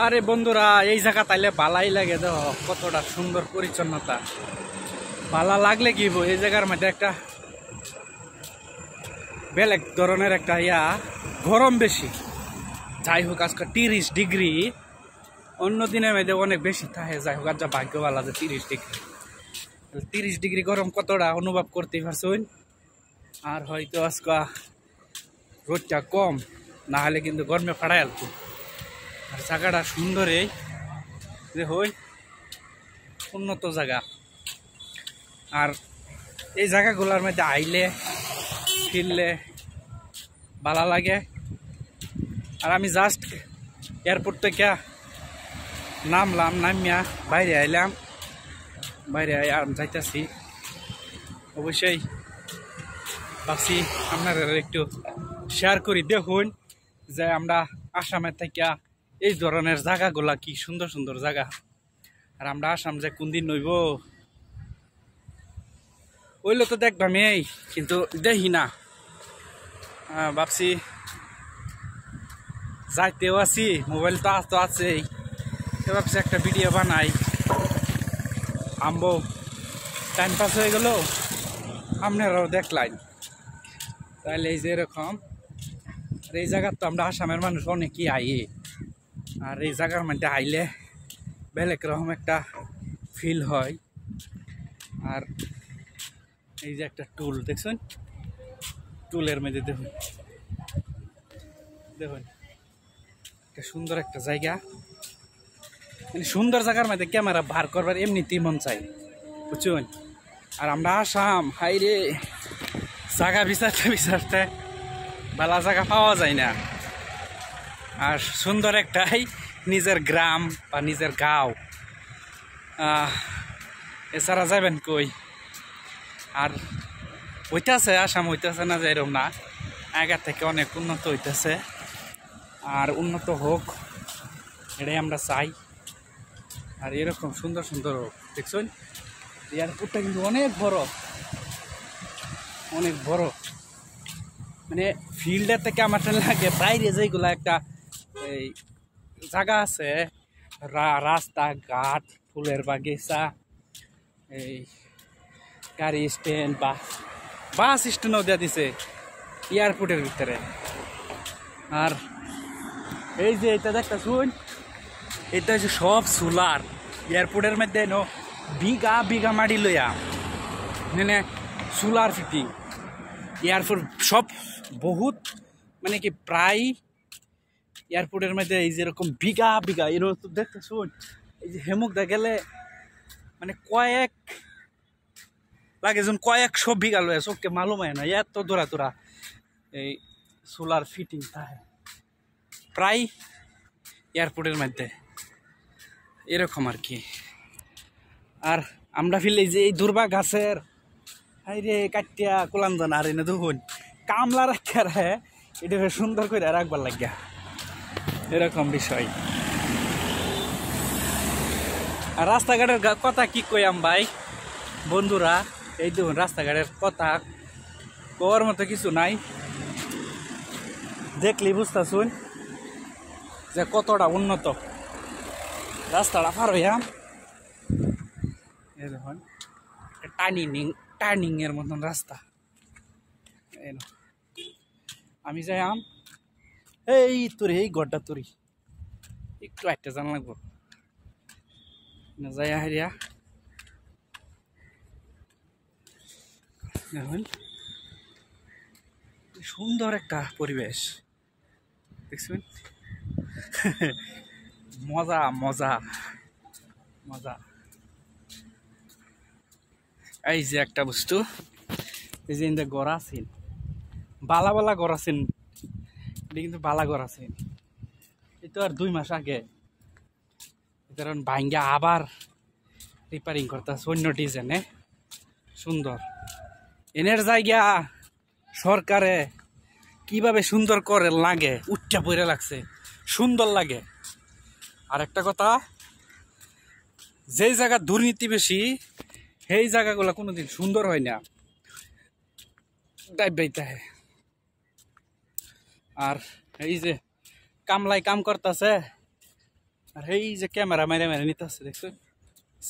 আরে বন্ধুরা, এই জায়গা তাইলে ভালাই লাগে। দেখো কতটা সুন্দর পরিচ্ছন্নতা। ভালো লাগলে কি এই জায়গার মধ্যে একটা বেলেগ ধরনের একটা গরম বেশি। যাই হোক, আজকে 30 ডিগ্রি, অন্য দিনের মধ্যে অনেক বেশি থাকে। যাই হোক, আজ যা ভাগ্যবালা যে 30 ডিগ্রি। 30 ডিগ্রি গরম কতটা অনুভব করতে পারছুন। আর হয়তো আজকে রোদটা কম, না হলে কিন্তু গরমে ফাড়াই আলতো। আর জায়গাটা সুন্দর, এই যে হই উন্নত জায়গা। আর এই জায়গাগুলোর মধ্যে আইলে ফিরলে ভালো লাগে। আর আমি জাস্ট এয়ারপোর্ট থেকে নামলাম, নামিয়া বাইরে আইলাম। বাইরে যাইতেছি, অবশ্যই ভাবছি আপনারা একটু শেয়ার করি। দেখুন যে আমরা আসামের থেকে এই ধরনের জায়গাগুলা কি সুন্দর সুন্দর জায়গা। আর আমরা আসাম যে কোন দিন নইব ওইলে তো দেখবাম, এই কিন্তু দেখি না। ভাবছি যাইতেও আছি, মোবাইল তো আছেই। ভাবছি একটা ভিডিও বানাই, আমবো টাইম পাস হয়ে গেল, আপনারাও দেখলাই। তাহলে এই যে এরকম। আর এই জায়গার তো আমরা আসামের মানুষ অনেকই আইয়ে। আর এই জায়গার মধ্যে আইলে বেলেগ রকম একটা ফিল হয়। আর এই যে একটা টুল দেখছেন, টুলের মধ্যে দেখুন দেখুন একটা সুন্দর একটা জায়গা। মানে সুন্দর জায়গার মধ্যে ক্যামেরা বার করবার এমনিতেই মন চাই, বুঝছেন। আর আমরা আসাম, হাই রে, জায়গা বিচারতে বিচারতে ভালো জায়গা পাওয়া যায় না। আর সুন্দর একটাই নিজের গ্রাম বা নিজের গাঁও, এছাড়া যাবেন কই। আর হইতেছে আসাম, হইতেছে না যে এরকম না, আগের থেকে অনেক উন্নত হইতেছে। আর উন্নত হোক, এটাই আমরা চাই। আর এরকম সুন্দর সুন্দর হোক। দেখছেন এয়ারপোর্টটা কিন্তু অনেক বড়, অনেক বড়। মানে ফিল্ডের থেকে আমার লাগে বাইরে যেগুলো একটা এই জায়গা আছে, রাস্তাঘাট, ফুলের বাগিচা, এই গাড়ি স্ট্যান্ড বা বাস স্ট্যান্ডও দেওয়া দিছে এয়ারপোর্টের ভিতরে। আর এই যে এটা দেখতে শুন, এটা হচ্ছে সব সোলার। এয়ারপোর্টের মধ্যে বিঘা বিঘা মাটি লইয়া মানে সোলার ফিটিং। এয়ারপোর্ট সব বহুত, মানে কি প্রায় এয়ারপোর্টের মধ্যে এই যেরকম বিঘা বিঘা এরকম দেখতে শুন। এই যে হেমুকদা গেলে মানে কয়েক লাগে, যেন কয়েকশো বিঘা লয়ে চোখকে মালুম হয় না, এত দৌড়া তোরা এই সোলার ফিটিং থাকে প্রায় এয়ারপোর্টের মধ্যে এরকম আর কি। আর আমরা ফিলে যে এই দুর্বা গাছের হাই রে কাটিয়া কোলান জানা, আর এনে দেখুন কামলা রাখা রে, এটা সুন্দর করে রাখবার লাগিয়া, এরকম বিষয়। আর রাস্তাঘাটের কথা কি কইয়াম ভাই বন্ধুরা, এই দেখুন রাস্তাঘাটের কথা কর মতো কিছু নাই, দেখলি বুঝতেছুন যে কতটা উন্নত রাস্তাটা পার হইয়াম। এই দেখুন টার্নিং এর মতন রাস্তা। আমি যাইয়াম এই তোর এই গড্ডা তোরি একটু একটা জানা লাগবো না, যাই হারিয়া দেখুন সুন্দর একটা পরিবেশ দেখছেন। মজা মজা মজা। এই যে একটা বস্তু, এই যে ইন্দা গড় আছেন, বালা বালা গড় আছেন, এটা কিন্তু বালা গড় আছেন। এই তো আর 2 মাস আগে কারণ ভাঙ্গা আবার রিপেয়ারিং করতেছে অন্য ডিজাইনে। সুন্দর এনের জায়গা সরকারে কিভাবে সুন্দর করে লাগে, উচ্চা পড়ে লাগছে, সুন্দর লাগে। আর একটা কথা, যেই জায়গা দুর্নীতি বেশি সেই জায়গাগুলো কোনোদিন সুন্দর হয় না, ডাইবাইতে। আর এই যে কামলাই কাম করতেছে, আর এই যে ক্যামেরা মেরে মেরে নিতে আসছে দেখছো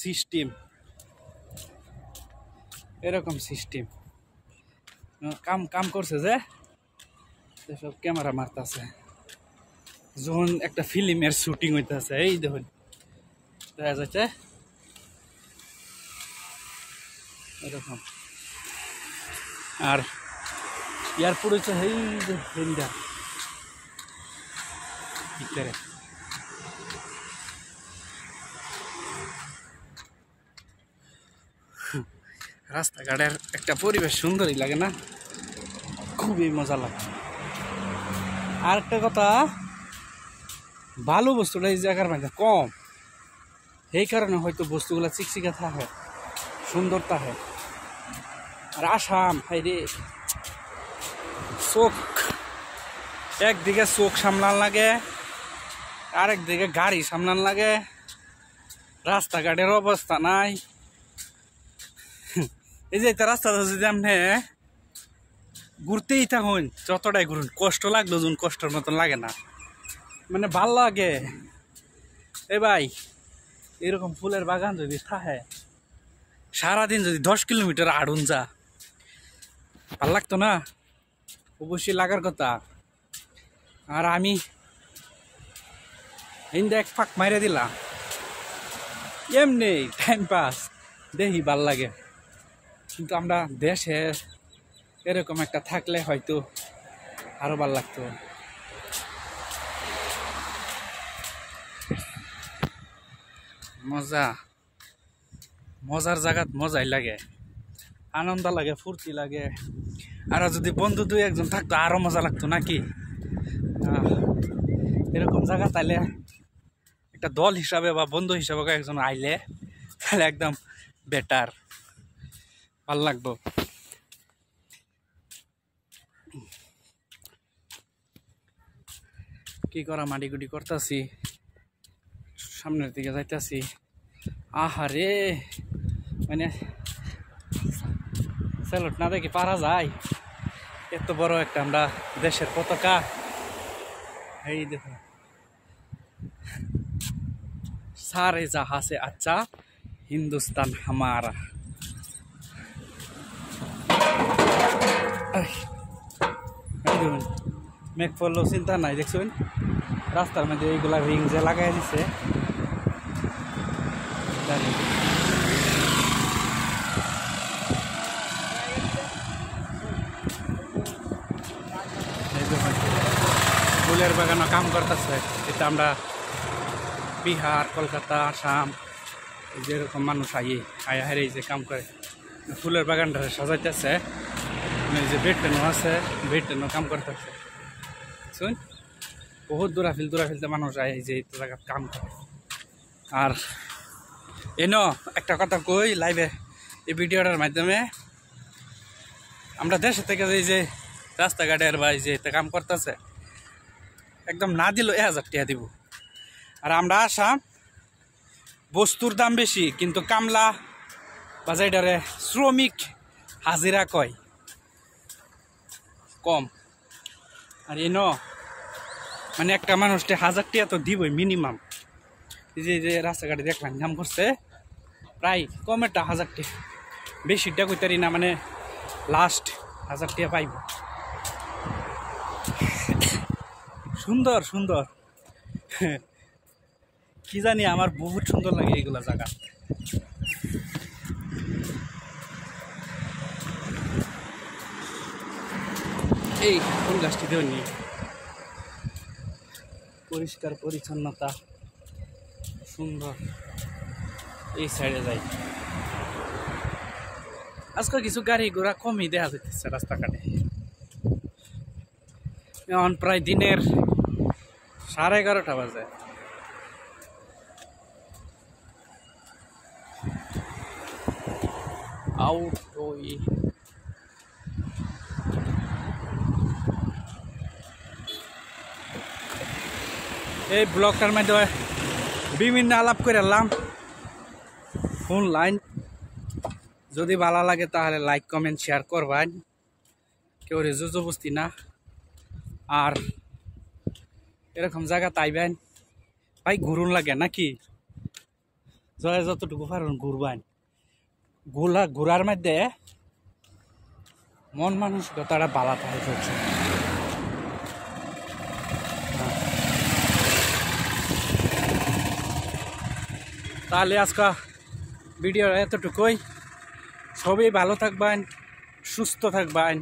সিস্টেম, এরকম সিস্টেম কাম কাম করছে যে সব ক্যামেরা মারতেছে যখন একটা ফিল্মের শুটিং হইতেছে। এই দেখুন দেখা যাচ্ছে এরকম। আর এয়ারপোর্ট হচ্ছে এই যে হিন্দা ভিতরে রাস্তাঘাটের একটা পরিবেশ সুন্দরই লাগে না, খুবই মজা লাগে। আর একটা কথা, ভালো বস্তুটা এই জায়গার মধ্যে কম, এই কারণে হয়তো বস্তুগুলা চিকচিকা থাকে, সুন্দর থাকে। আর আসাম হাইরে চোখ, একদিকে চোখ সামলান লাগে, আরেকদিকে গাড়ি সামলান লাগে, রাস্তাঘাটের অবস্থা নাই। এই যে একটা রাস্তাটা যদি আপনি ঘুরতেই থাকুন, যতটাই ঘুরুন, কষ্ট লাগলো যখন কষ্টের মতন লাগে না, মানে ভাল লাগে। এ ভাই এরকম ফুলের বাগান যদি থাকে, সারাদিন যদি 10 কিলোমিটার আড়ুন যা, ভাল লাগতো না? অবশ্যই লাগার কথা। আর আমি ইন্দা এক ফাঁক মাইরে দিলাম, এমনি টাইম পাস, দেখি ভাল লাগে। কিন্তু আমরা দেশে এরকম একটা থাকলে হয়তো আরো ভাল লাগতো। মজা, মজার জায়গাত মজাই লাগে, আনন্দ লাগে, ফুর্তি লাগে। আর যদি বন্ধু 2-1 থাকতো আরো মজা লাগতো নাকি? এরকম জায়গা তাইলে একটা দল হিসাবে বা বন্ধু হিসাবে একজন আইলে তাহলে একদম বেটার, ভাল লাগবো। কি করা, মাটিগুটি করতেছি, সামনের দিকে যাইতেছি। আহারে মানে স্যালুট না দেখি পারা যায়? এত বড় একটা আমরা দেশের পতাকা, এই দেখো, सारे जहां से अच्छा हिंदुस्तान हमारा। মেঘ পড়লো চিন্তা নাই, দেখছেন রাস্তার মধ্যে এইগুলা রিং যে লাগাই দিছে। ফুলের বাগানও কাম করতেছে, এটা আমরা বিহার, কলকাতা, আসাম যেরকম মানুষ আয়া হারে যে কাম করে ফুলের বাগানটা সাজাইতেছে। যে বেড টেনও আছে, বেড টেনও কাম করতেছে। শুন বহুত দূরাফিলতে মানুষ আয় যে জায়গা কাম করে। আর এনো একটা কথা কই লাইভে, এই ভিডিওটার মাধ্যমে, আমরা দেশে থেকে যে রাস্তাঘাটের বা যে কাম করতেছে একদম না দিল 1000 টাকা দিব। আর আমরা আসাম বস্তুর দাম বেশি, কিন্তু কামলা বা যেটারে শ্রমিক হাজিরা কয় কম। আর এনো মানে একটা মানুষকে 1000 টাকা তো দিবই মিনিমাম। এই যে রাস্তাঘাটে দেখলাম কাম করছে, প্রায় কম একটা 1000 টাকা, বেশিটা কইতারি না, মানে লাস্ট 1000 টাকা পাইব। সুন্দর সুন্দর, কি জানি আমার বহুত সুন্দর লাগে এইগুলা জায়গা। এই ফুল গাছটি দেওয়া পরিষ্কার পরিচ্ছন্নতা সুন্দর। এই সাইডে যাই, আজকে কিছু গাড়ি ঘোড়া কমই দেখা যাইতেছে রাস্তাঘাটে। এখন প্রায় দিনের 11:30 বাজে। আউট ওই এই ব্লগটার মধ্যে বিভিন্ন আলাপ করে এলাম ফোন লাইন। যদি ভালো লাগে তাহলে লাইক কমেন্ট শেয়ার করবেন, কেউ জবরদস্তি না। আর এরকম জায়গা তাইবেন, ভাই ঘুরুন লাগে নাকি জয় যতটুকু পারুন ঘুরবান ঘুরার মধ্যে মন মানসিকতাটা বালা থাকে চলছে তাহলে আজকে ভিডিও এতটুকুই সবই ভালো থাকবেন সুস্থ থাকবেন